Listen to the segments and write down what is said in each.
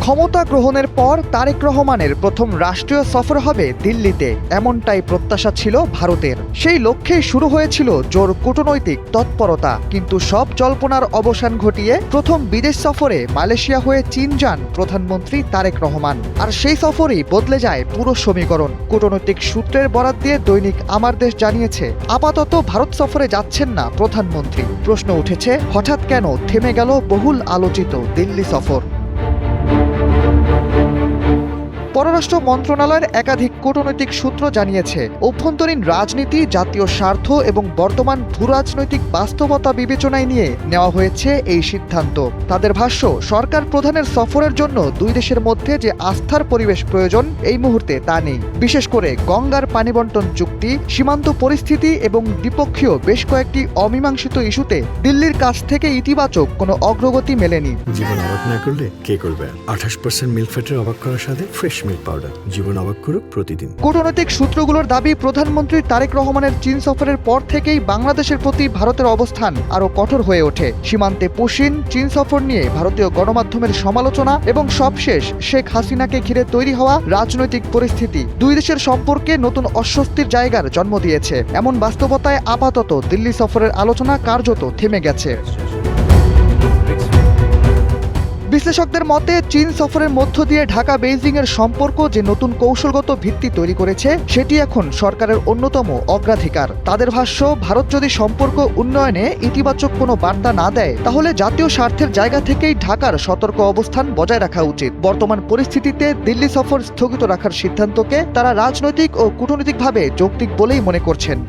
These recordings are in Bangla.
ক্ষমতা গ্রহণের পর তারেক রহমানের প্রথম রাষ্ট্রীয় সফর হবে দিল্লিতে, এমনটাই প্রত্যাশা ছিল ভারতের। সেই লক্ষ্যেই শুরু হয়েছিল জোর কূটনৈতিক তৎপরতা, কিন্তু সব জল্পনার অবসান ঘটিয়ে প্রথম বিদেশ সফরে মালয়েশিয়া হয়ে চীন যান প্রধানমন্ত্রী তারেক রহমান। আর সেই সফরেই বদলে যায় পুরো সমীকরণ। কূটনৈতিক সূত্রের বরাত দিয়ে দৈনিক আমার দেশ জানিয়েছে, আপাতত ভারত সফরে যাচ্ছেন না প্রধানমন্ত্রী। প্রশ্ন উঠেছে, হঠাৎ কেন থেমে গেল বহুল আলোচিত দিল্লি সফর? পররাষ্ট্র মন্ত্রণালয়ের একাধিক কূটনৈতিক সূত্র জানিয়েছে, অভ্যন্তরীণ রাজনীতি, জাতীয় স্বার্থ এবং বর্তমান ভূরাজনৈতিক বাস্তবতা বিবেচনায় নিয়ে নেওয়া হয়েছে এই সিদ্ধান্ত। তাদের ভাষ্য, সরকার প্রধানের সফরের জন্য দুই দেশের মধ্যে যে আস্থার পরিবেশ প্রয়োজন এই মুহূর্তে তা নেই। বিশেষ করে গঙ্গার পানি বণ্টন চুক্তি, সীমান্ত পরিস্থিতি এবং দ্বিপক্ষীয় বেশ কয়েকটি অমীমাংসিত ইস্যুতে দিল্লির কাছ থেকে ইতিবাচক কোনো অগ্রগতি মেলেনি। জীবন অবাক না করলে কে করবে? 28% মিল্ক ফ্যাটের অবাক করার সাথে ফ্রেশ মিল্ক পাউডার। জীবন অবাক করুক প্রতিদিন। কূটনৈতিক সূত্রগুলোর দাবি, প্রধানমন্ত্রী তারেক রহমানের চীন সফরের পর থেকেই বাংলাদেশের প্রতি ভারতের অবস্থান আরও কঠোর হয়ে ওঠে। সীমান্তে পুশিন, চীন সফর নিয়ে ভারতীয় গণমাধ্যমের সমালোচনা এবং সবশেষ শেখ হাসিনাকে ঘিরে তৈরি হওয়া রাজনৈতিক পরিস্থিতি দুই দেশের সম্পর্কে নতুন অস্বস্তির জায়গার জন্ম দিয়েছে। এমন বাস্তবতায় আপাতত দিল্লি সফরের আলোচনা কার্যত থেমে গেছে। বিশ্লেষকদের মতে, চীন সফরের মধ্য দিয়ে ঢাকা বেইজিং এর সম্পর্ক যে নতুন কৌশলগত ভিত্তি তৈরি করেছে সেটি এখন সরকারের অন্যতম অগ্রাধিকার। তাদের ভাষ্য, ভারত যদি সম্পর্ক উন্নয়নে ইতিবাচক কোনো বার্তা না দেয়, তাহলে জাতীয় স্বার্থের জায়গা থেকেই ঢাকার সতর্ক অবস্থান বজায় রাখা উচিত। বর্তমান পরিস্থিতিতে দিল্লি সফর স্থগিত রাখার সিদ্ধান্তকে তারা রাজনৈতিক ও কূটনৈতিকভাবে যৌক্তিক বলেই মনে করছেন।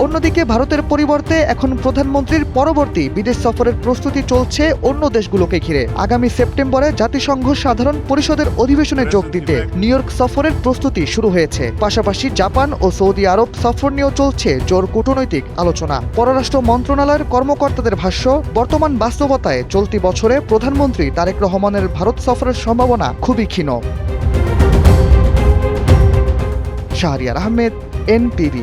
অন্যদিকে ভারতের পরিবর্তে এখন প্রধানমন্ত্রীর পরবর্তী বিদেশ সফরের প্রস্তুতি চলছে অন্য দেশগুলোকে ঘিরে। আগামী সেপ্টেম্বরে জাতিসংঘ সাধারণ পরিষদের অধিবেশনে যোগ দিতে নিউ ইয়র্ক সফরের প্রস্তুতি শুরু হয়েছে। পাশাপাশি জাপান ও সৌদি আরব সফর নিয়েও চলছে জোর কূটনৈতিক আলোচনা। পররাষ্ট্র মন্ত্রণালয়ের কর্মকর্তাদের ভাষ্য, বর্তমান বাস্তবতায় চলতি বছরে প্রধানমন্ত্রী তারেক রহমানের ভারত সফরের সম্ভাবনা খুবই ক্ষীণ। শাহরিয়ার আহমেদ, NTV।